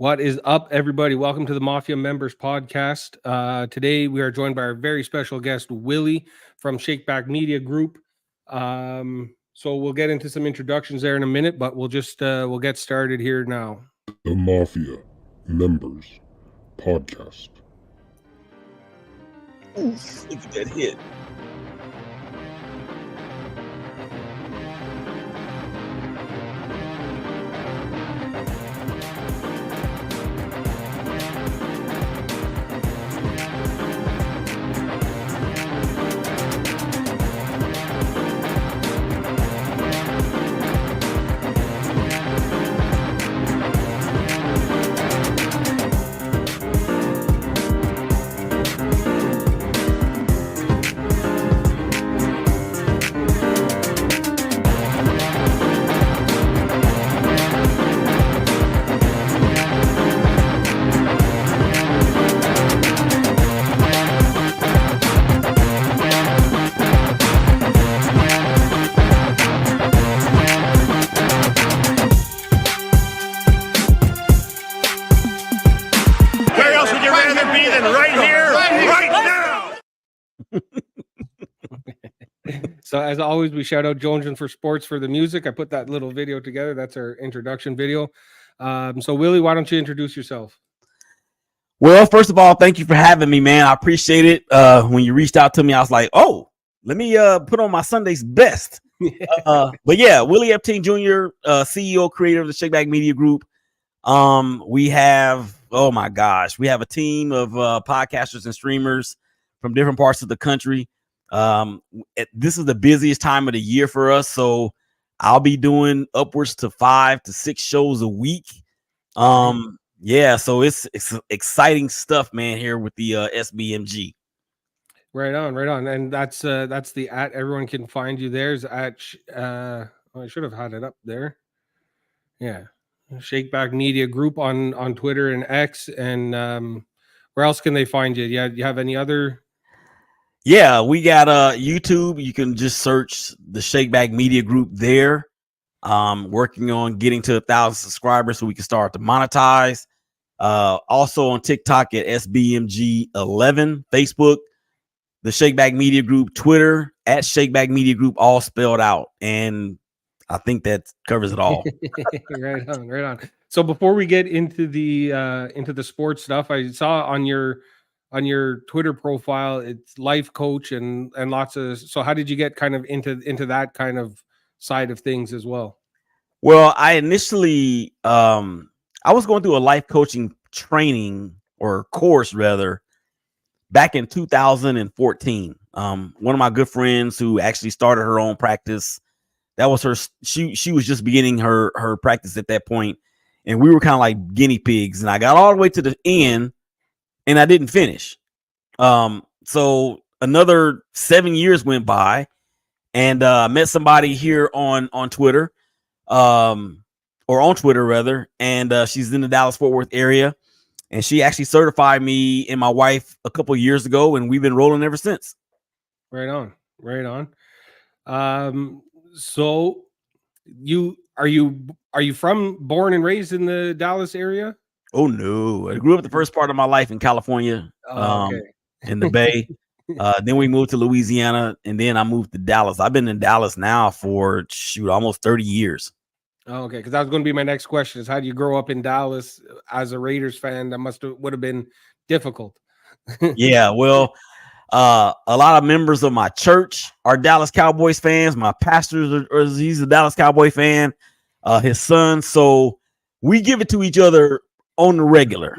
What is up, everybody? Welcome to the Mafia Members Podcast. Today, we are joined by our very special guest, Willie from Shakeback Media Group. So we'll get into some introductions there in a minute, but we'll get started here now. The Mafia Members Podcast. Oof, look at that hit. Where else would you rather be than right here, right now? So as always, we shout out Jonesing for Sports for the music. I put that little video together. That's our introduction video. So Willie, why don't you introduce yourself? Well, first of all, thank you for having me, man. I appreciate it. When you reached out to me, I was like, oh, let me put on my Sunday's best. But yeah, Willie Epting Jr., CEO, creator of the Shakeback Media Group. We have, oh my gosh, we have a team of podcasters and streamers from different parts of the country. This is the busiest time of the year for us, so I'll be doing upwards to 5 to 6 shows a week. Yeah, so it's exciting stuff, man, here with the SBMG. Right on. And that's the @ everyone can find you. There's at I should have had it up there. Yeah. Shakeback Media Group on Twitter and X. And where else can they find you? Yeah, you have any other? Yeah, we got YouTube. You can just search the Shakeback Media Group there. Working on getting to 1,000 subscribers so we can start to monetize. Also on TikTok at SBMG11, Facebook, the Shakeback Media Group, Twitter at Shakeback Media Group, all spelled out. And I think that covers it all. Right on. So before we get into the sports stuff, I saw on your Twitter profile, it's life coach and lots of. So how did you get kind of into that kind of side of things as well? Well, I initially I was going through a life coaching training or course rather back in 2014. One of my good friends who actually started her own practice, that was her. She was just beginning her practice at that point, and we were kind of like guinea pigs. And I got all the way to the end, and I didn't finish. So another 7 years went by, and I met somebody here on Twitter, or on Twitter rather, and she's in the Dallas-Fort Worth area, and she actually certified me and my wife a couple years ago, and we've been rolling ever since. Right on. So are you born and raised in the Dallas area? Oh no, I grew up the first part of my life in California, Okay. in the Bay. Then we moved to Louisiana, and then I moved to Dallas. I've been in Dallas now for almost 30 years. Okay, because that was going to be my next question: is how do you grow up in Dallas as a Raiders fan? That would have been difficult. Yeah, well, a lot of members of my church are Dallas Cowboys fans. My pastor he's a Dallas Cowboy fan. His son, so we give it to each other on the regular.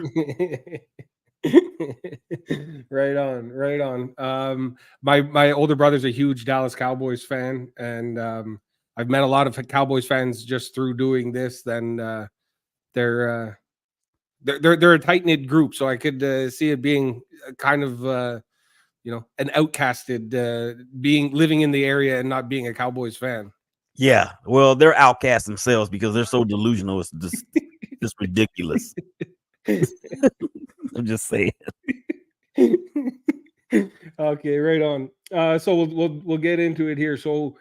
Right on. My older brother's a huge Dallas Cowboys fan, and I've met a lot of Cowboys fans just through doing this. Then they're a tight-knit group, so I could see it being kind of an outcasted living in the area and not being a Cowboys fan. Yeah, well, they're outcasts themselves because they're so delusional. It's just ridiculous. I'm just saying. Okay, right on. So we'll get into it here. So,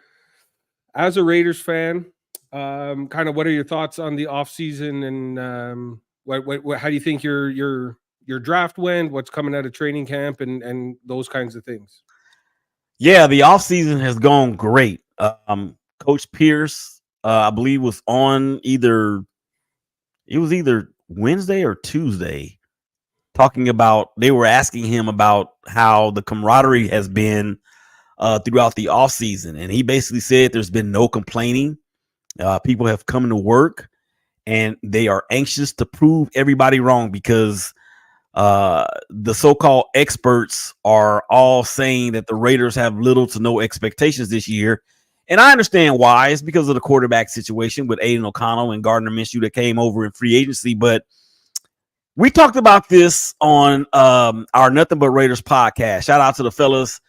as a Raiders fan, kind of what are your thoughts on the offseason and What how do you think your draft went? What's coming out of training camp and those kinds of things? Yeah, the offseason has gone great. Coach Pierce, I believe, was on either Wednesday or Tuesday, talking about, they were asking him about how the camaraderie has been throughout the offseason. And he basically said there's been no complaining. People have come to work and they are anxious to prove everybody wrong, because the so-called experts are all saying that the Raiders have little to no expectations this year. And I understand why. It's because of the quarterback situation with Aiden O'Connell and Gardner Minshew that came over in free agency. But we talked about this on our Nothing But Raiders podcast. Shout out to the fellas,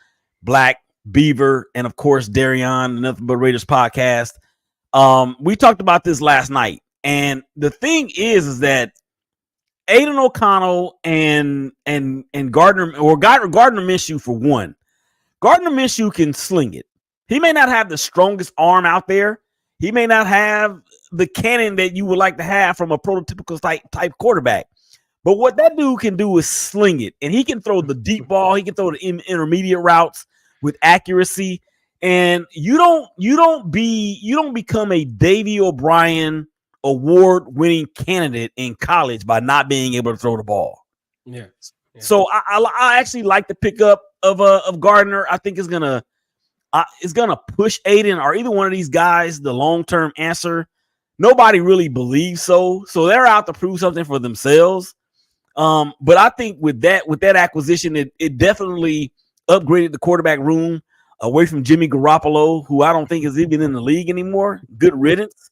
Black, Beaver, and of course, Darion, the Nothing But Raiders podcast. We talked about this last night. And the thing is that Aiden O'Connell and Gardner Minshew, for one, Gardner Minshew can sling it. He may not have the strongest arm out there. He may not have the cannon that you would like to have from a prototypical type quarterback. But what that dude can do is sling it. And he can throw the deep ball. He can throw the intermediate routes with accuracy. And you don't become a Davey O'Brien award-winning candidate in college by not being able to throw the ball. Yeah. So I actually like the pickup of Gardner. I think it's gonna push Aiden or either one of these guys the long-term answer. Nobody really believes so. So they're out to prove something for themselves. But I think with that acquisition, it definitely upgraded the quarterback room away from Jimmy Garoppolo, who I don't think is even in the league anymore. Good riddance.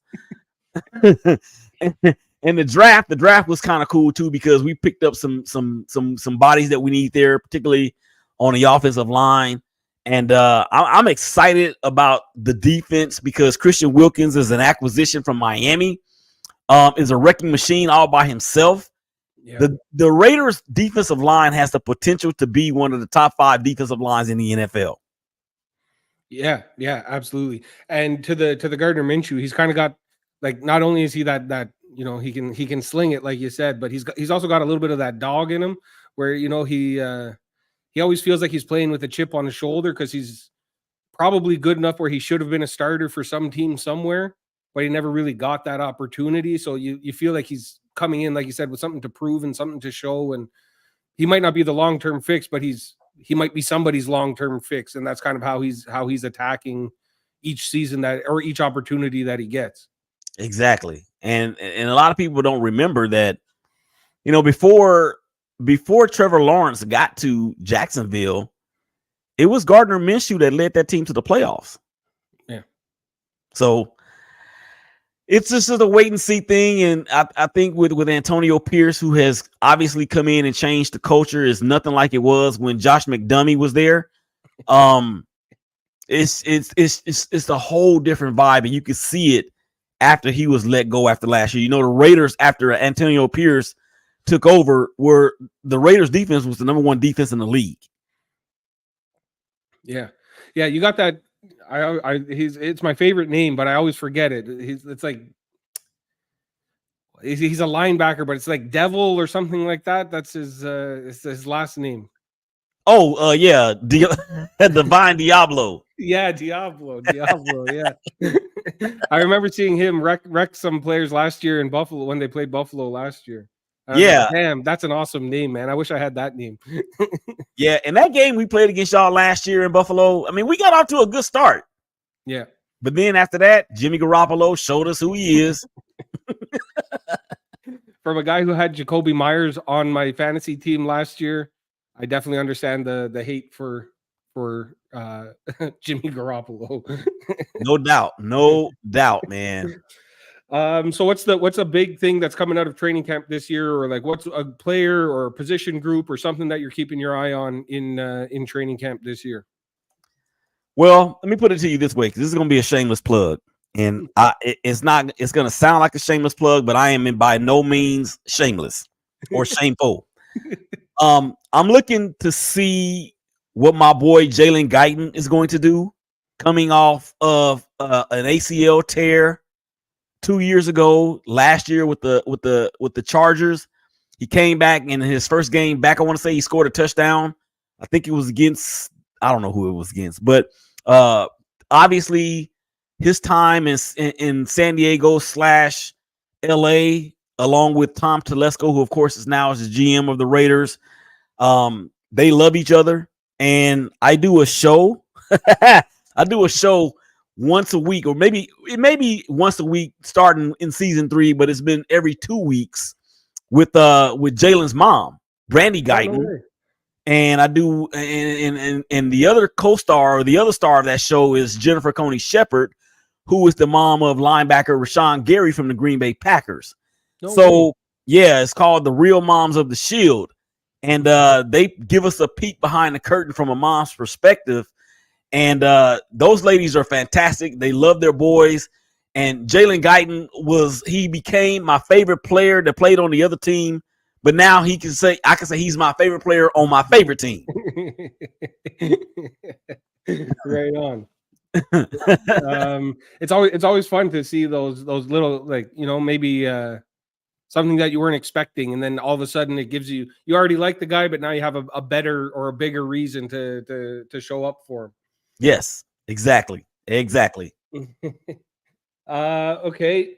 And the draft was kind of cool too, because we picked up some bodies that we need there, particularly on the offensive line. And I'm excited about the defense because Christian Wilkins is an acquisition from Miami, is a wrecking machine all by himself. Yeah. The Raiders defensive line has the potential to be one of the top 5 defensive lines in the NFL. Yeah, absolutely. And to the Gardner Minshew, he's kind of got, like, not only is he that you know, he can sling it like you said, but he's also got a little bit of that dog in him where, you know, he always feels like he's playing with a chip on his shoulder because he's probably good enough where he should have been a starter for some team somewhere, but he never really got that opportunity. So you feel like he's coming in, like you said, with something to prove and something to show. And he might not be the long-term fix, but he might be somebody's long-term fix. And that's kind of how he's attacking each season or each opportunity that he gets. Exactly. And a lot of people don't remember that, you know, before Trevor Lawrence got to Jacksonville, it was Gardner Minshew that led that team to the playoffs. Yeah. So it's just a wait and see thing. And I think with Antonio Pierce, who has obviously come in and changed the culture, is nothing like it was when Josh McDummy was there. It's a whole different vibe, and you can see it after he was let go after last year. You know, the Raiders, after Antonio Pierce took over, were the Raiders defense was the number 1 defense in the league. Yeah, you got that. It's my favorite name, but I always forget it. It's like he's a linebacker, but it's like Devil or something like that. That's his last name. Oh, yeah, Divine Diablo. Yeah, Diablo. Yeah. I remember seeing him wreck some players last year in Buffalo when they played Buffalo last year. Yeah. Like, damn, that's an awesome name, man. I wish I had that name. Yeah, and that game we played against y'all last year in Buffalo, I mean, we got off to a good start. Yeah. But then after that, Jimmy Garoppolo showed us who he is. From a guy who had Jacoby Myers on my fantasy team last year, I definitely understand the hate for Jimmy Garoppolo. No doubt, man. So what's a big thing that's coming out of training camp this year, or like what's a player or a position group or something that you're keeping your eye on in training camp this year? Well, let me put it to you this way, because this is going to be a shameless plug, and it's going to sound like a shameless plug, but I am by no means shameless or shameful. I'm looking to see what my boy Jalen Guyton is going to do coming off of an ACL tear 2 years ago, last year with the Chargers. He came back in his first game back. I want to say he scored a touchdown. I think it was against, I don't know who it was against, but obviously his time in San Diego / LA, along with Tom Telesco, who of course is now the GM of the Raiders. They love each other, and I do a show. I do a show once a week, or maybe once a week starting in season 3, but it's been every 2 weeks with Jalen's mom, Brandy Guyton. And I do, and the other co-star or the other star of that show is Jennifer Coney Shepherd, who is the mom of linebacker Rashawn Gary from the Green Bay Packers. Yeah, it's called The Real Moms of the Shield. And they give us a peek behind the curtain from a mom's perspective. And those ladies are fantastic. They love their boys. And Jalen Guyton became my favorite player that played on the other team. But now I can say he's my favorite player on my favorite team. Right on. It's always fun to see those little, like, maybe something that you weren't expecting, and then all of a sudden it gives you already like the guy, but now you have a better or a bigger reason to show up for him. Yes, exactly. Okay.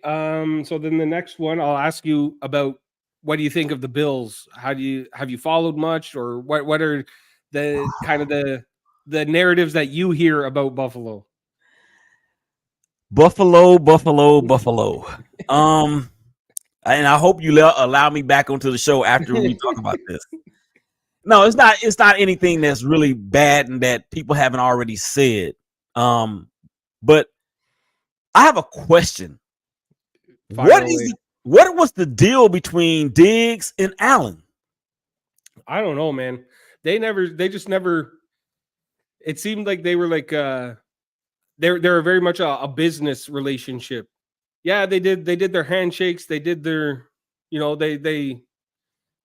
So then the next one, I'll ask you about, what do you think of the Bills? Have you followed much, or what are the kind of the narratives that you hear about Buffalo? Buffalo. And I hope you allow me back onto the show after we talk about this. No, it's not anything that's really bad and that people haven't already said. But I have a question. Finally. What was the deal between Diggs and Allen? I don't know, man. They just never. It seemed like they were like they're very much a business relationship. Yeah, they did their handshakes. They did their, they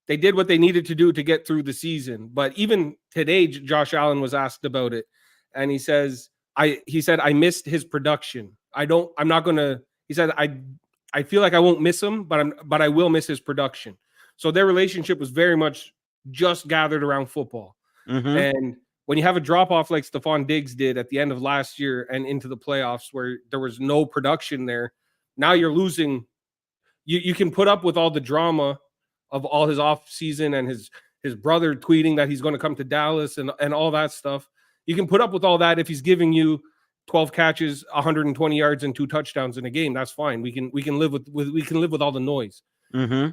did what they needed to do to get through the season. But even today, Josh Allen was asked about it, and he said I missed his production. He said I feel like I won't miss him, but I will miss his production. So their relationship was very much just gathered around football. Mm-hmm. And when you have a drop off like Stephon Diggs did at the end of last year and into the playoffs, where there was no production there, now you're losing. You can put up with all the drama of all his off season and his brother tweeting that he's going to come to Dallas and all that stuff. You can put up with all that if he's giving you 12 catches, 120 yards, and 2 touchdowns in a game. That's fine. We can live with all the noise. Mm-hmm.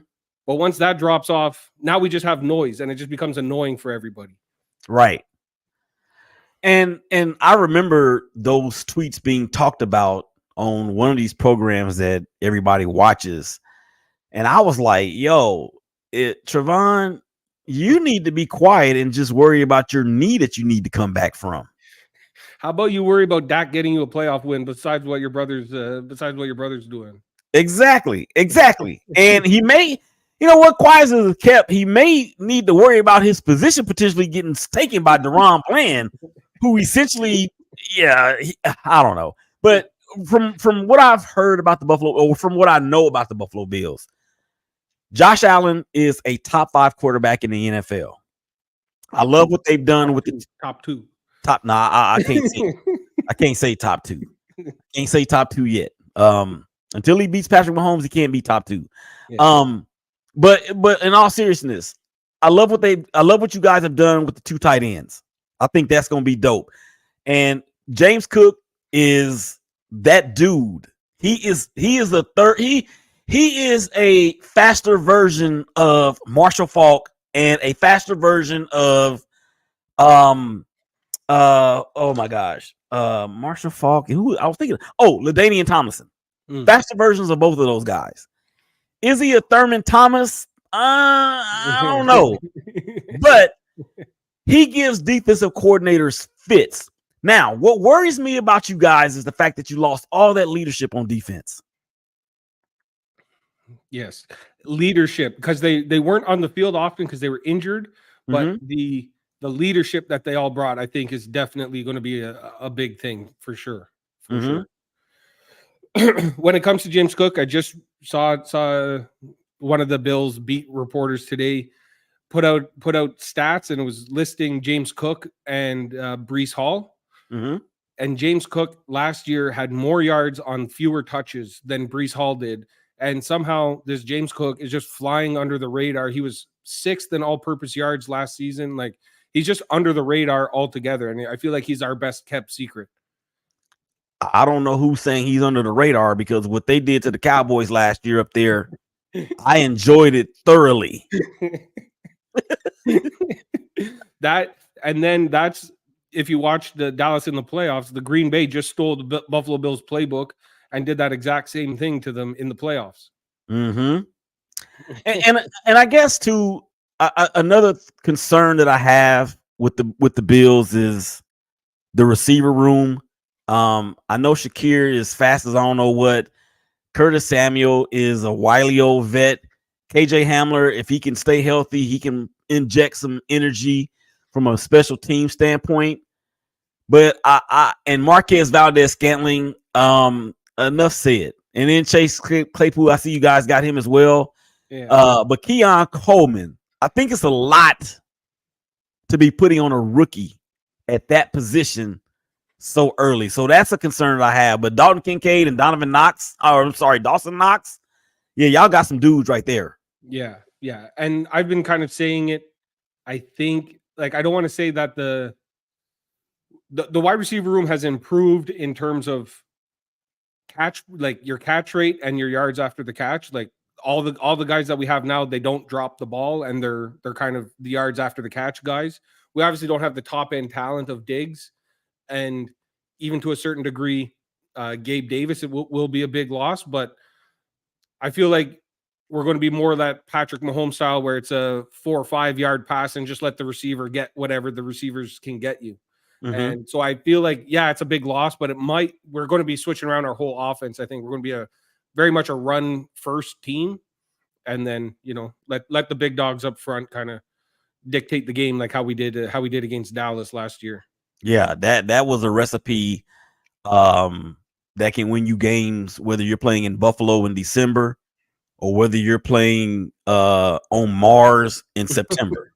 But once that drops off, now we just have noise, and it just becomes annoying for everybody. Right. And I remember those tweets being talked about on one of these programs that everybody watches, and I was like, "Yo, Trevon, you need to be quiet and just worry about your knee that you need to come back from." How about you worry about Dak getting you a playoff win besides what your brother's doing? Exactly. And he may, quiet as kept, he may need to worry about his position potentially getting taken by Deron Bland, who essentially, I don't know. But from what I've heard about the Buffalo, or from what I know about the Buffalo Bills, Josh Allen is a top 5 quarterback in the NFL. I love what they've done with the top 2. I can't say I can't say top 2. Can't say top 2 yet. Until he beats Patrick Mahomes, he can't be top 2. Yeah. But in all seriousness, I love what you guys have done with the 2 tight ends. I think that's going to be dope. And James Cook is that dude. He is the third. He is a faster version of Marshall Faulk and a faster version of oh my gosh, Marshall Faulk. Who I was thinking? Oh, LaDainian Tomlinson. Faster versions of both of those guys. Is he a Thurman Thomas? I don't know, but he gives defensive coordinators fits. Now, what worries me about you guys is the fact that you lost all that leadership on defense. Yes, leadership, because they weren't on the field often because they were injured, but the leadership that they all brought, I think, is definitely going to be a big thing for sure. For sure. when it comes to James Cook, I just saw one of the Bills beat reporters today put out stats, and it was listing James Cook and Breece Hall. Mm-hmm. And James Cook last year had more yards on fewer touches than Breece Hall did. And somehow this James Cook is just flying under the radar. He was 6th in all-purpose yards last season. Like, he's just under the radar altogether. And I feel like he's our best kept secret. I don't know who's saying he's under the radar, because what they did to the Cowboys last year up there, I enjoyed it thoroughly. That's if you watch the Dallas in the playoffs, the Green Bay just stole the Buffalo Bills playbook and did that exact same thing to them in the playoffs. Mm-hmm. And I guess too, another concern that I have with the Bills is the receiver room. I know Shakir is fast as I don't know what. Curtis Samuel is a wily old vet. KJ Hamler, if he can stay healthy, he can inject some energy from a special team standpoint. But and Marquez Valdez-Scantling, enough said. And then Chase Claypool, I see you guys got him as well. Yeah. But Keon Coleman, I think it's a lot to be putting on a rookie at that position so early. So that's a concern that I have. But Dalton Kincaid and Dawson Knox, yeah, y'all got some dudes right there. Yeah. And I've been kind of saying it. I think, like, I don't want to say that the wide receiver room has improved in terms of catch, like your catch rate and your yards after the catch. Like, all the guys that we have now, they don't drop the ball, and they're kind of the yards after the catch guys. We obviously don't have the top end talent of Diggs, and even to a certain degree, Gabe Davis, it will be a big loss. But I feel like we're going to be more of that Patrick Mahomes style, where it's a 4 or 5 yard pass and just let the receiver get whatever the receivers can get you. Mm-hmm. And so I feel like, yeah, it's a big loss, but we're going to be switching around our whole offense. I think we're going to be very much a run first team, and then, let the big dogs up front kind of dictate the game, like how we did against Dallas last year. Yeah, that was a recipe that can win you games, whether you're playing in Buffalo in December or whether you're playing on Mars in September.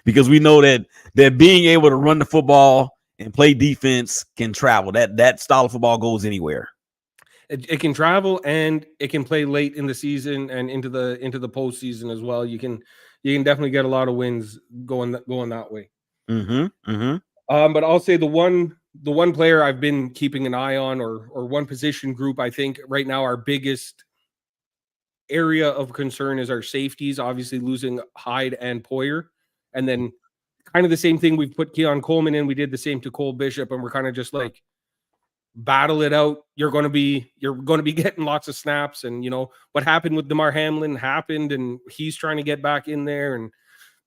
Because we know that being able to run the football and play defense can travel. That style of football goes anywhere. It can travel, and it can play late in the season and into the postseason as well. You can definitely get a lot of wins going that way. Mm-hmm. Mm-hmm. But I'll say the one player I've been keeping an eye on, or one position group, I think right now our biggest area of concern is our safeties. Obviously losing Hyde and Poyer, and then kind of the same thing. We've put Keon Coleman in. We did the same to Cole Bishop, and we're kind of just like, battle it out. You're going to be getting lots of snaps, and what happened with DeMar Hamlin happened, and he's trying to get back in there. And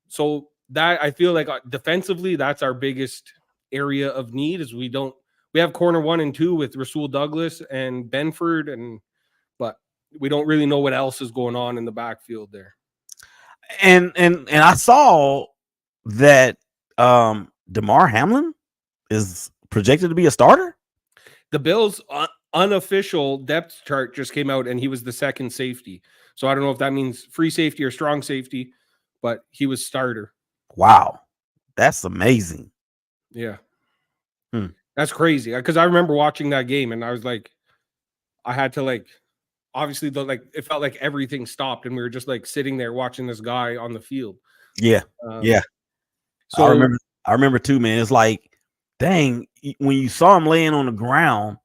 so that, I feel like defensively, that's our biggest area of need. Is we have corner 1 and 2 with Rasul Douglas and Benford, but we don't really know what else is going on in the backfield there. And I saw that DeMar Hamlin is projected to be a starter. The Bills' unofficial depth chart just came out, and he was the second safety. So I don't know if that means free safety or strong safety, but he was starter. Wow, that's amazing. Yeah, That's crazy. Because I remember watching that game, and I was like, I had to obviously it felt like everything stopped, and we were just sitting there watching this guy on the field. Yeah, yeah. So I remember too, man. It's like, dang, when you saw him laying on the ground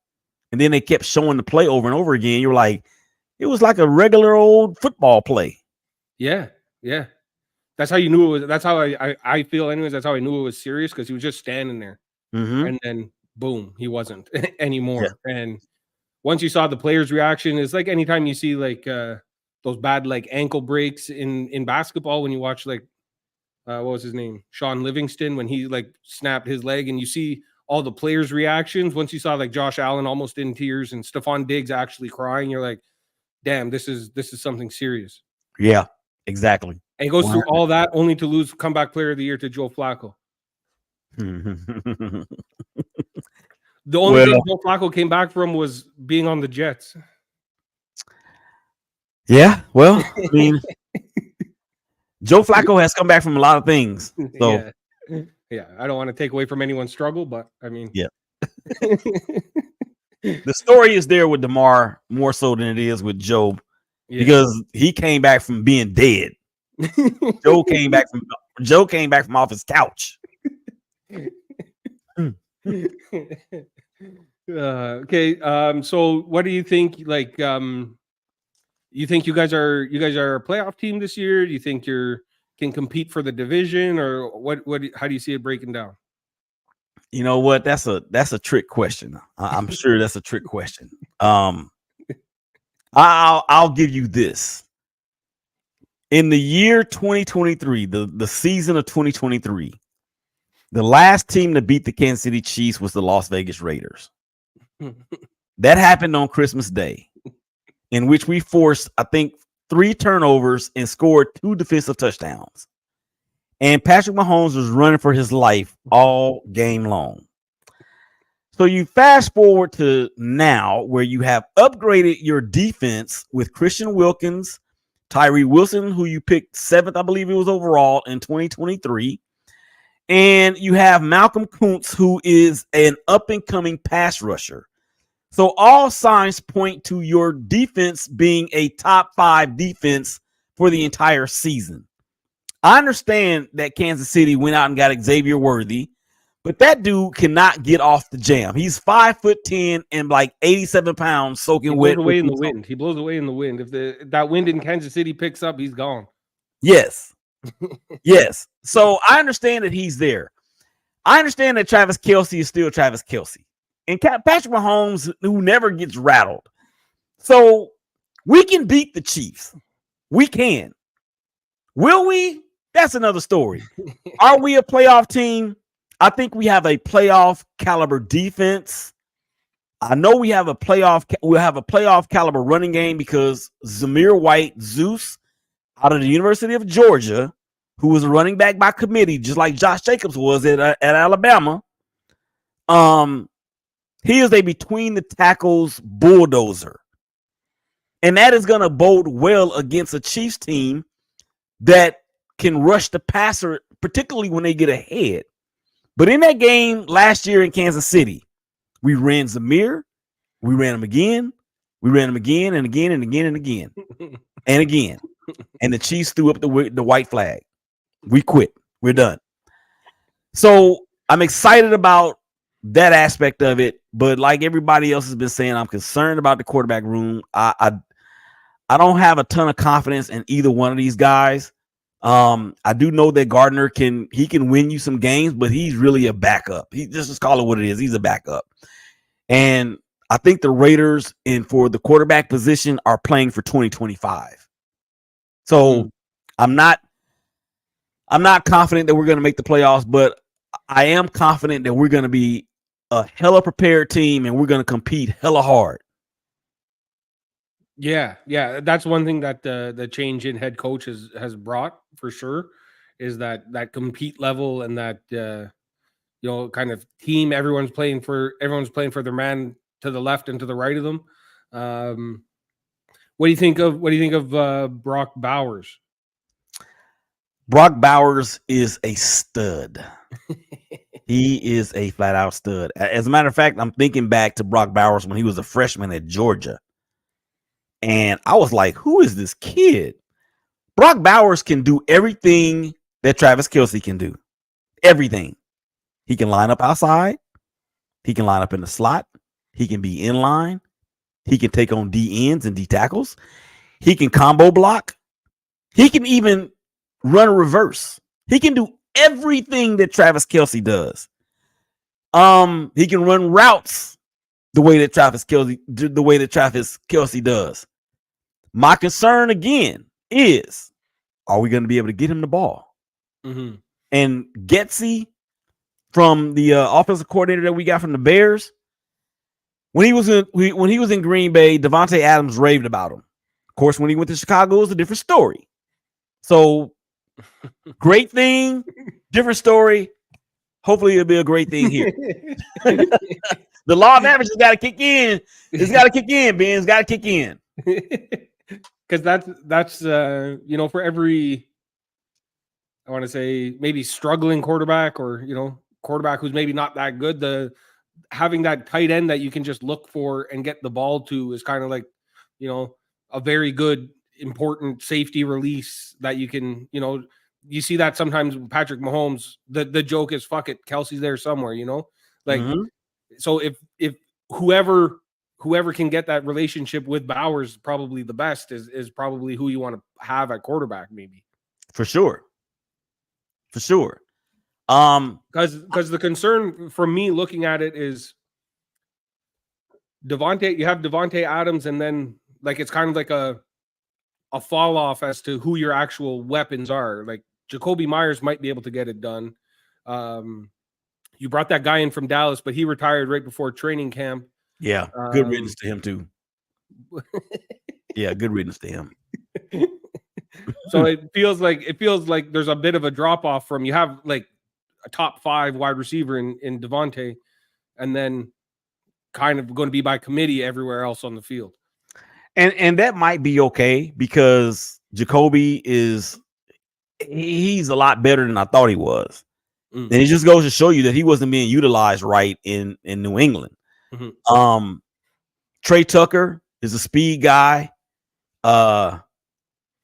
and then they kept showing the play over and over again, you were like, it was like a regular old football play. Yeah. That's how you knew it was. That's how I feel anyways. That's how I knew it was serious, because he was just standing there. Mm-hmm. And then boom, he wasn't anymore. Yeah. And once you saw the players' reaction, it's like anytime you see those bad ankle breaks in basketball, when you watch what was his name? Sean Livingston, when he snapped his leg, and you see all the players' reactions. Once you saw Josh Allen almost in tears and Stephon Diggs actually crying, you're like, damn, this is something serious. Yeah, exactly. And he goes through all that only to lose comeback player of the year to Joe Flacco. The only thing Joe Flacco came back from was being on the Jets. Yeah, well, I mean, Joe Flacco has come back from a lot of things. So yeah, I don't want to take away from anyone's struggle, but I mean, yeah. The story is there with DeMar more so than it is with Joe, because he came back from being dead. Joe came back from off his couch. Okay. So what do you think? Like, you think you guys are a playoff team this year? Do you think can compete for the division, or what? How do you see it breaking down? You know what? That's a trick question. I'm sure that's a trick question. I'll give you this. In the year 2023, the season of 2023, the last team to beat the Kansas City Chiefs was the Las Vegas Raiders. That happened on Christmas Day, in which we forced, I think, 3 turnovers and scored 2 defensive touchdowns. And Patrick Mahomes was running for his life all game long. So you fast forward to now, where you have upgraded your defense with Christian Wilkins, Tyree Wilson, who you picked 7th, I believe it was overall in 2023. And you have Malcolm Kuntz, who is an up-and-coming pass rusher. So all signs point to your defense being a top 5 defense for the entire season. I understand that Kansas City went out and got Xavier Worthy, but that dude cannot get off the jam. He's 5'10" and like 87 pounds soaking wet. He blows away in the wind. He blows away in the wind. If that wind in Kansas City picks up, he's gone. Yes. Yes. So I understand that he's there. I understand that Travis Kelce is still Travis Kelce. And Patrick Mahomes, who never gets rattled. So we can beat the Chiefs. We can. Will we? That's another story. Are we a playoff team? I think we have a playoff caliber defense. I know we'll have a playoff caliber running game, because Zamir White, Zeus, out of the University of Georgia, who was a running back by committee, just like Josh Jacobs was at Alabama. He is a between the tackles bulldozer. And that is going to bode well against a Chiefs team that can rush the passer, particularly when they get ahead. But in that game last year in Kansas City, we ran Zamir, we ran him again, we ran him again and again and again and again and again. And the Chiefs threw up the white flag. We quit. We're done. So I'm excited about that aspect of it. But like everybody else has been saying, I'm concerned about the quarterback room. I don't have a ton of confidence in either one of these guys. I do know that Gardner can win you some games, but he's really a backup. He just call it what it is. He's a backup. And I think the Raiders for the quarterback position are playing for 2025. So I'm not confident that we're going to make the playoffs, but I am confident that we're going to be a hella prepared team and we're going to compete hella hard. Yeah, that's one thing that the change in head coach has brought for sure, is that compete level and that kind of team. Everyone's playing for their man to the left and to the right of them. What do you think of Brock Bowers? Brock Bowers is a stud. He is a flat out stud. As a matter of fact, I'm thinking back to Brock Bowers when he was a freshman at Georgia. And I was like, who is this kid? Brock Bowers can do everything that Travis Kelce can do. Everything. He can line up outside. He can line up in the slot. He can be in line. He can take on D ends and D tackles. He can combo block. He can even run a reverse. He can do everything that Travis Kelce does. He can run routes the way that Travis Kelce does. My concern again is, are we going to be able to get him the ball? Mm-hmm. And Getsy, from the offensive coordinator that we got from the Bears, when he was in Green Bay, Devontae Adams raved about him. Of course, when he went to Chicago, it was a different story. So, great thing, different story. Hopefully, it'll be a great thing here. The law of averages got to kick in. It's got to kick in, Ben. It's got to kick in. Because that's for every, I want to say, maybe struggling quarterback, or quarterback who's maybe not that good, having that tight end that you can just look for and get the ball to is kind of like a very good important safety release that you can you see that sometimes with Patrick Mahomes. The joke is, fuck it, Kelsey's there somewhere, like so if whoever can get that relationship with Bowers, probably the best is probably who you want to have at quarterback, maybe. For sure. Because the concern from me looking at it is you have Devontae Adams, and then like it's kind of like a fall off as to who your actual weapons are. Like Jacoby Myers might be able to get it done. You brought that guy in from Dallas, but he retired right before training camp. Yeah, good riddance to him too. Yeah, good riddance to him. So it feels like there's a bit of a drop off from, you have like a top 5 wide receiver in Devontae, and then kind of going to be by committee everywhere else on the field. And that might be okay, because Jacoby he's a lot better than I thought he was. And it just goes to show you that he wasn't being utilized right in New England. Trey Tucker is a speed guy. And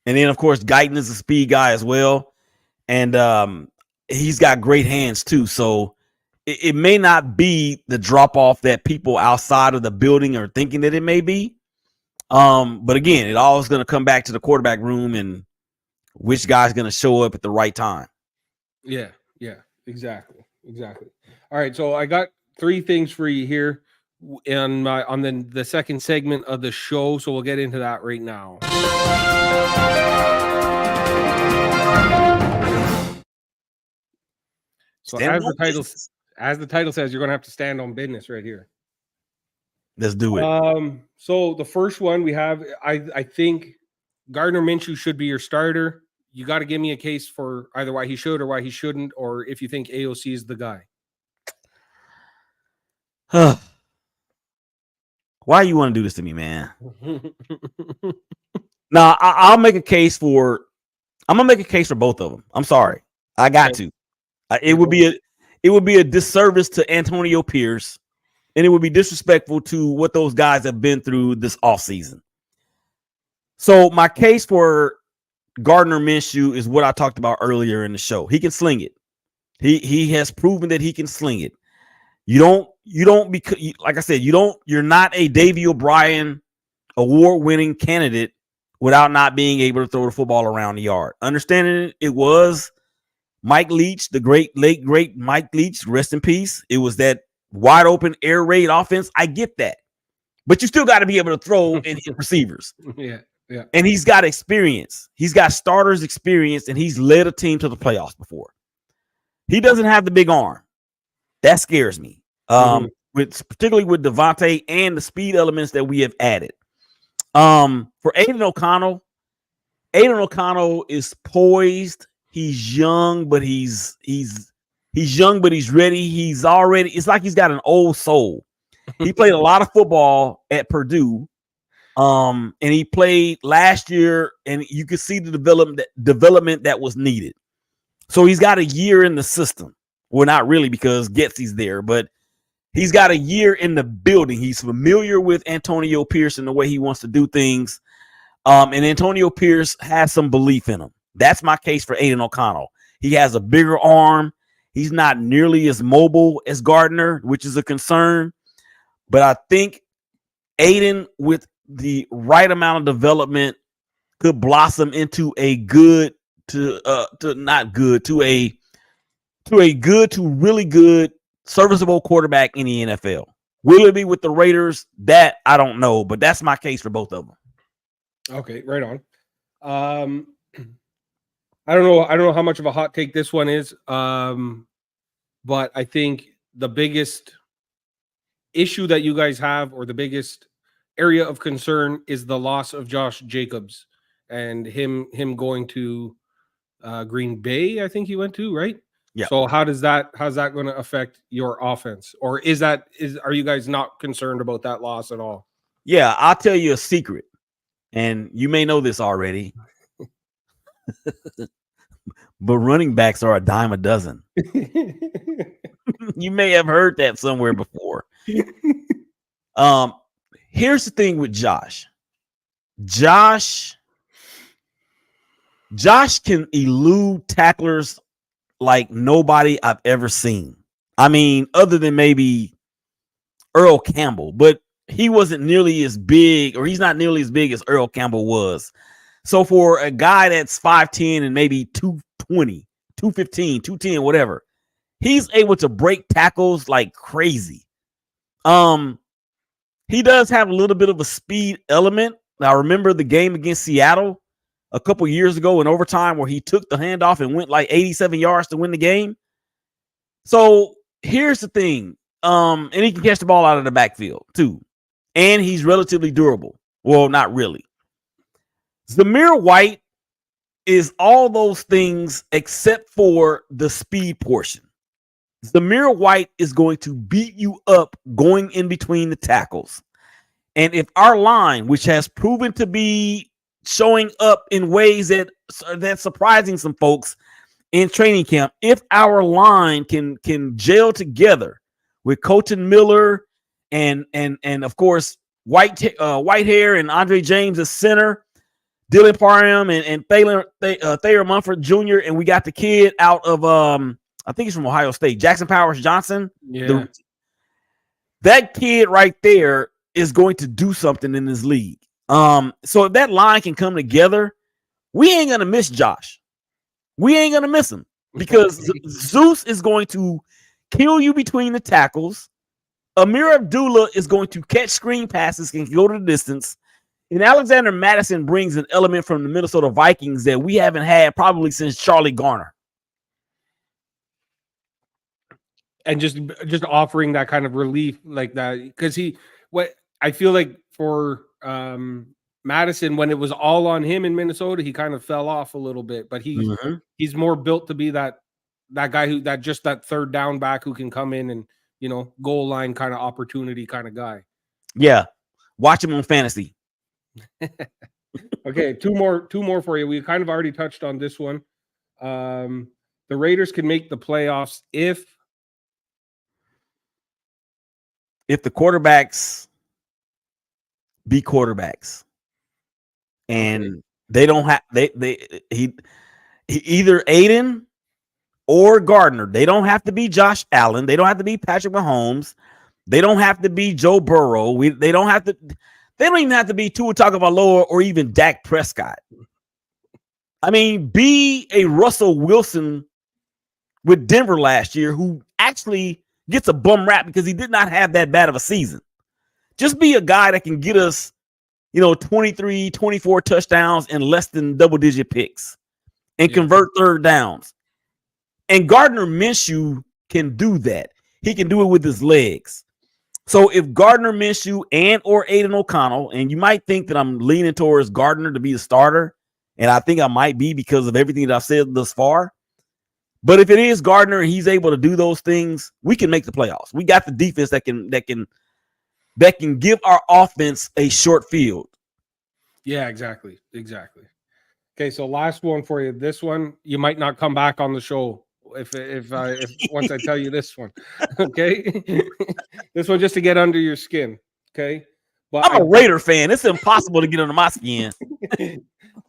then of course Guyton is a speed guy as well. And he's got great hands too. So it may not be the drop off that people outside of the building are thinking that it may be. But again, it always going to come back to the quarterback room and which guy's going to show up at the right time. Yeah, exactly. All right, so I got 3 things for you here on the second segment of the show, so we'll get into that right now. So as the title says, you're going to have to stand on business right here. Let's do it. So the first one we have, I think Gardner Minshew should be your starter. You got to give me a case for either why he should or why he shouldn't, or if you think AOC is the guy. Why you want to do this to me, man? Now I'm gonna make a case for both of them. I'm sorry, I got to. It would be a disservice to Antonio Pierce, and it would be disrespectful to what those guys have been through this offseason. So my case for Gardner Minshew is what I talked about earlier in the show. He can sling it. He has proven that he can sling it. You don't because, like I said, you're not a Davey O'Brien award-winning candidate without not being able to throw the football around the yard. Understanding it was Mike Leach, the late great Mike Leach, rest in peace. It was that wide open air raid offense. I get that, but you still got to be able to throw and hit receivers. Yeah. And he's got experience. He's got starters experience, and he's led a team to the playoffs before. He doesn't have the big arm. That scares me. Particularly with Devontae and the speed elements that we have added. For Aiden O'Connell is poised. He's young, but he's young, but he's ready. It's like he's got an old soul. He played a lot of football at Purdue. And he played last year, and you could see the development that was needed. So he's got a year in the system. Well, not really, because Getsy's there, but he's got a year in the building. He's familiar with Antonio Pierce and the way he wants to do things. And Antonio Pierce has some belief in him. That's my case for Aiden O'Connell. He has a bigger arm. He's not nearly as mobile as Gardner, which is a concern. But I think Aiden, with the right amount of development, could blossom into a good to really good, serviceable quarterback in the NFL. Will it be with the Raiders? That I don't know, but that's my case for both of them. Okay, right on. I don't know how much of a hot take this one is, but I think the biggest issue that you guys have, or the biggest area of concern, is the loss of Josh Jacobs and him going to Green Bay. I think he went to, right? Yeah. So how's that going to affect your offense? Or are you guys not concerned about that loss at all? Yeah, I'll tell you a secret, and you may know this already, but running backs are a dime a dozen. You may have heard that somewhere before. Here's the thing with Josh. Josh can elude tacklers like nobody I've ever seen. I mean, other than maybe Earl Campbell, but he wasn't nearly as big, or he's not nearly as big as Earl Campbell was. So for a guy that's 5'10 and maybe 220, 215, 210, whatever, he's able to break tackles like crazy. He does have a little bit of a speed element. Now, remember the game against Seattle a couple years ago in overtime where he took the handoff and went like 87 yards to win the game? So here's the thing. And he can catch the ball out of the backfield too. And he's relatively durable. Well, not really. Zamir White is all those things except for the speed portion. Zamir White is going to beat you up going in between the tackles. And if our line, which has proven to be showing up in ways that's surprising some folks in training camp, if our line can gel together with Colton Miller and of course Whitehair and Andre James as center, Dylan Parham and Thayer Munford Jr., and we got the kid out of I think he's from Ohio State, Jackson Powers Johnson. Yeah. That kid right there is going to do something in this league. So if that line can come together, we ain't gonna miss Josh. We ain't gonna miss him because Zeus is going to kill you between the tackles. Amir Abdullah is going to catch screen passes, can go to the distance. And Alexander Madison brings an element from the Minnesota Vikings that we haven't had probably since Charlie Garner. And just offering that kind of relief like that, because what I feel like for Madison, when it was all on him in Minnesota, he kind of fell off a little bit, but he's more built to be that guy that third down back who can come in and, you know, goal line kind of opportunity kind of guy. Yeah, watch him on fantasy. Okay, two more for you. We kind of already touched on this one. The Raiders can make the playoffs if the quarterbacks be quarterbacks, and they don't have he either Aiden or Gardner. They don't have to be Josh Allen. They don't have to be Patrick Mahomes. They don't have to be Joe Burrow. They don't even have to be Tua Tagovailoa or even Dak Prescott. I mean, be a Russell Wilson with Denver last year, who actually gets a bum rap because he did not have that bad of a season. Just be a guy that can get us, 23, 24 touchdowns and less than double-digit picks and convert third downs. And Gardner Minshew can do that. He can do it with his legs. So if Gardner Minshew and or Aiden O'Connell, and you might think that I'm leaning towards Gardner to be the starter, and I think I might be because of everything that I've said thus far. But if it is Gardner and he's able to do those things, we can make the playoffs. We got the defense that can give our offense a short field. Yeah, exactly. Okay, so last one for you. This one, you might not come back on the show if once I tell you this one. Okay, this one just to get under your skin. Okay, but I'm a Raider fan. It's impossible to get under my skin.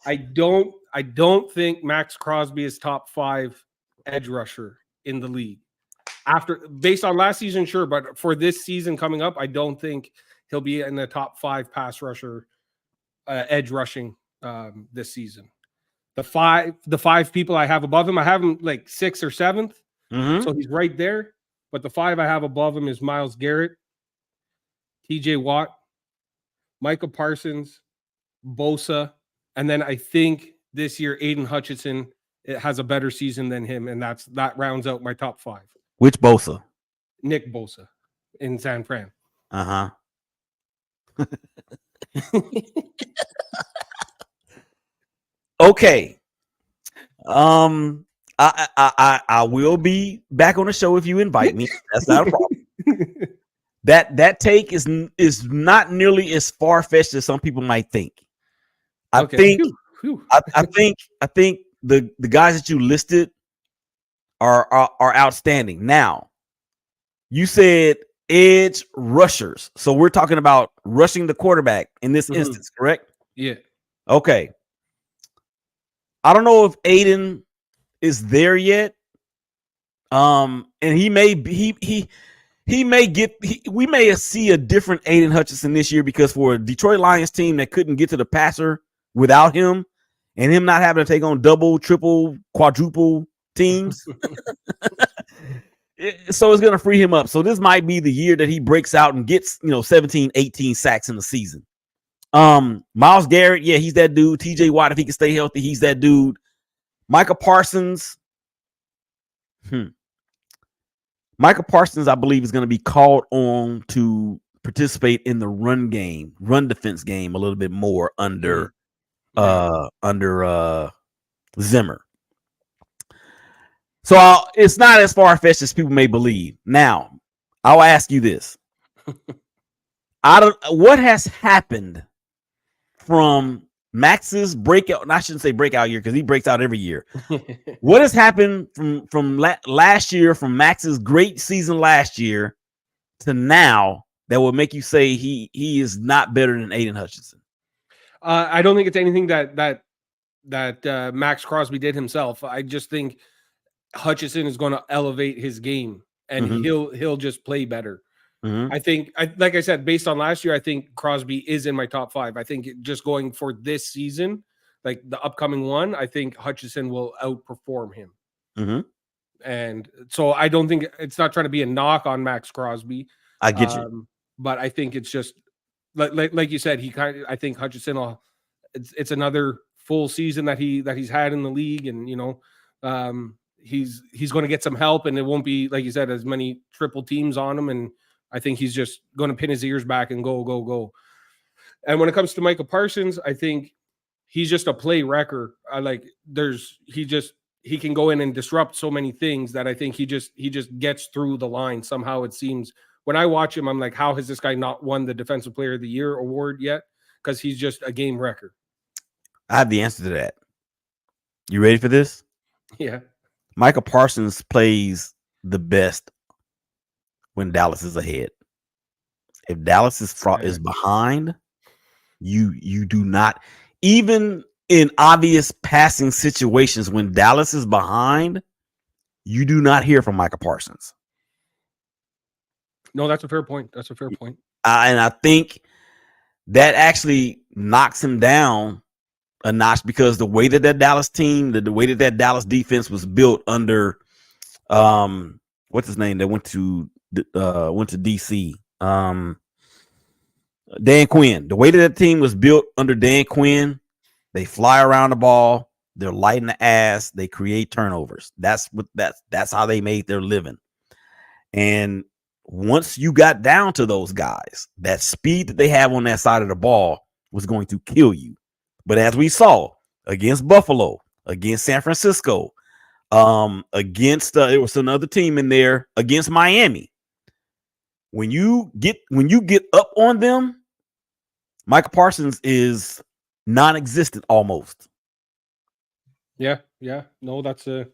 I don't think Max Crosby is top 5 edge rusher in the league. Based on last season, sure, but for this season coming up, I don't think he'll be in the top 5 pass rusher edge rushing this season. The five people I have above him, I have him like 6th or 7th, so he's right there. But the 5 I have above him is Myles Garrett, T.J. Watt, Micah Parsons, Bosa, and then I think this year Aiden Hutchinson has a better season than him, and that rounds out my top 5. Which Bosa? Nick Bosa in San Fran. Okay. I will be back on the show if you invite me. That's not a problem. That take is not nearly as far fetched as some people might think. I think the guys that you listed are outstanding. Now, you said edge rushers, so we're talking about rushing the quarterback in this instance, correct? Yeah. Okay. I don't know if Aiden is there yet. And he may be we may see a different Aiden Hutchinson this year, because for a Detroit Lions team that couldn't get to the passer without him, and him not having to take on double, triple, quadruple teams, so it's going to free him up. So this might be the year that he breaks out and gets 17, 18 sacks in the season. Myles Garrett, yeah, he's that dude. TJ Watt, if he can stay healthy, he's that dude. Micah Parsons. Micah Parsons, I believe, is going to be called on to participate in the run defense game a little bit more under Zimmer. So it's not as far-fetched as people may believe. Now, I'll ask you this. What has happened from Max's breakout, and I shouldn't say breakout year because he breaks out every year. What has happened from last year, from Max's great season last year to now, that will make you say he is not better than Aiden Hutchinson? I don't think it's anything that Max Crosby did himself. I just think Hutchinson is going to elevate his game, and he'll just play better. I think, like I said, based on last year, I think Crosby is in my top 5. I think just going for this season, like the upcoming one, I think Hutchinson will outperform him. And so I don't think it's not trying to be a knock on Max Crosby. I get you, but I think it's just like you said, I think Hutchinson it's another full season that he's had in the league, and he's going to get some help, and it won't be, like you said, as many triple teams on him, and I think he's just going to pin his ears back and go. And when it comes to Micah Parsons, I think he's just a play wrecker. He can go in and disrupt so many things that I think he just gets through the line somehow. It seems when I watch him, I'm like, how has this guy not won the Defensive Player of the Year award yet? Because he's just a game wrecker. I have the answer to that. You ready for this? Yeah. Micah Parsons plays the best when Dallas is ahead. If Dallas is behind, you do not, even in obvious passing situations, when Dallas is behind, you do not hear from Micah Parsons. No, that's a fair point. And I think that actually knocks him down a notch, because the way that Dallas team, the way that Dallas defense was built under, what's his name that went to DC, Dan Quinn. The way that team was built under Dan Quinn, they fly around the ball, they're light in the ass, they create turnovers. That's how they made their living. And once you got down to those guys, that speed that they have on that side of the ball was going to kill you. But as we saw against Buffalo, against San Francisco, against there was another team in there, against Miami. When you get up on them, Micah Parsons is non-existent almost. Yeah. No, that's a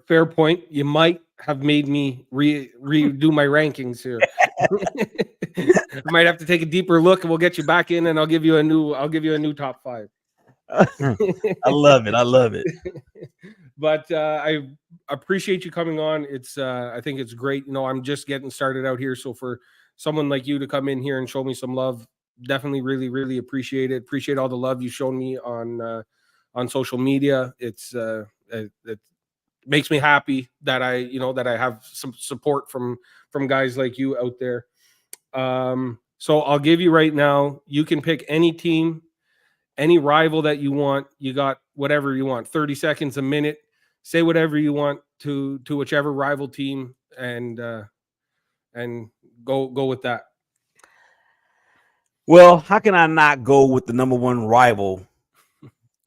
fair point. You might have made me redo my rankings here. I might have to take a deeper look, and we'll get you back in, and I'll give you a new top 5. I love it. But I appreciate you coming on. It's I think it's great. I'm just getting started out here, so for someone like you to come in here and show me some love, definitely really, really appreciate it. Appreciate all the love you've shown me on social media. It makes me happy that I have some support from guys like you out there. So I'll give you right now, you can pick any team, any rival that you want. You got whatever you want, 30 seconds, a minute, say whatever you want to whichever rival team, and go with that. Well, how can I not go with the number one rival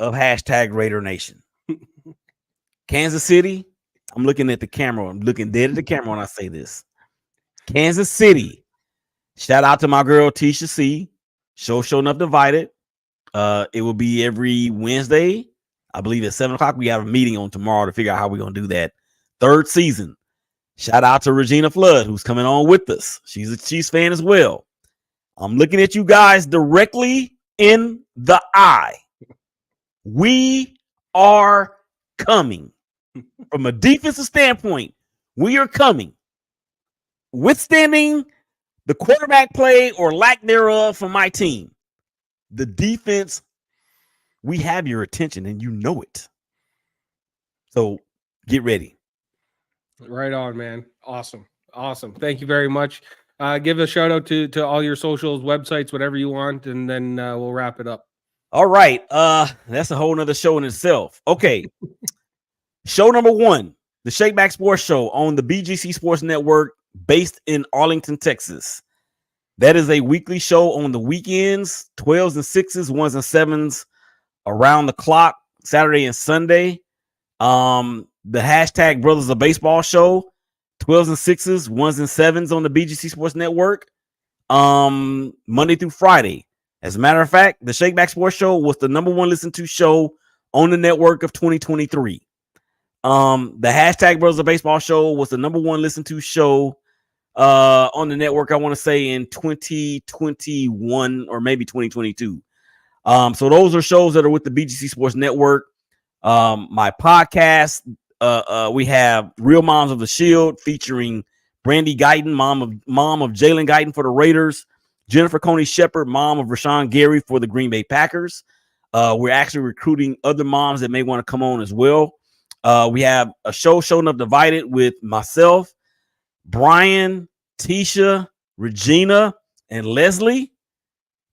of #Raider Nation? Kansas City. I'm looking at the camera. I'm looking dead at the camera when I say this. Kansas City. Shout out to my girl Tisha C. Show Enough Divided. It will be every Wednesday. I believe at 7:00. We have a meeting on tomorrow to figure out how we're gonna do that. 3rd season. Shout out to Regina Flood, who's coming on with us. She's a Chiefs fan as well. I'm looking at you guys directly in the eye. We are coming. From a defensive standpoint, we are coming. Withstanding the quarterback play or lack thereof from my team, the defense, we have your attention and you know it. So get ready. Right on, man. Awesome. Thank you very much. Give a shout out to all your socials, websites, whatever you want, and then we'll wrap it up. All right. That's a whole nother show in itself. Okay. Show number 1, the Shake Back Sports Show on the BGC Sports Network based in Arlington, Texas. That is a weekly show on the weekends, 12s and 6s, 1s and 7s, around the clock, Saturday and Sunday. The hashtag Brothers of Baseball Show, 12s and 6s, 1s and 7s on the BGC Sports Network, Monday through Friday. As a matter of fact, the Shake Back Sports Show was the number 1 listened to show on the network of 2023. The hashtag Brothers of Baseball Show was the number 1 listened to show on the network, I want to say in 2021 or maybe 2022. So those are shows that are with the BGC Sports Network. My podcast, we have Real Moms of the Shield featuring Brandy Guyton, mom of Jalen Guyton for the Raiders, Jennifer Coney Shepherd, mom of Rashawn Gary for the Green Bay Packers. We're actually recruiting other moms that may want to come on as well. We have a show Enough Divided with myself, Brian, Tisha, Regina, and Leslie,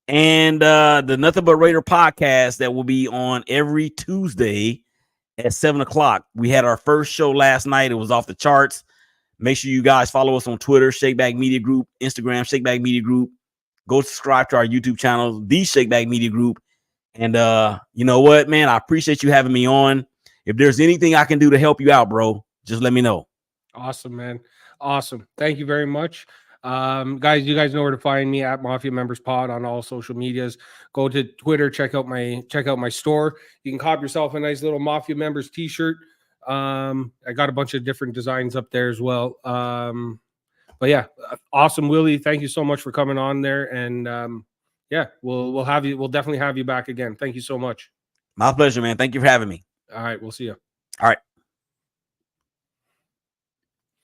and the Nothing But Raider podcast that will be on every Tuesday at 7:00. We had our first show last night. It was off the charts. Make sure you guys follow us on Twitter, Shakeback Media Group, Instagram, Shakeback Media Group. Go subscribe to our YouTube channel, The Shakeback Media Group. And you know what, man? I appreciate you having me on. If there's anything I can do to help you out, bro, just let me know. Awesome, man. Awesome. Thank you very much. Guys, you guys know where to find me at Mafia Members Pod on all social medias. Go to Twitter, check out my store. You can cop yourself a nice little Mafia Members t-shirt. I got a bunch of different designs up there as well. But yeah, awesome, Willie. Thank you so much for coming on there. And yeah, we'll definitely have you back again. Thank you so much. My pleasure, man. Thank you for having me. All right, we'll see you. All right.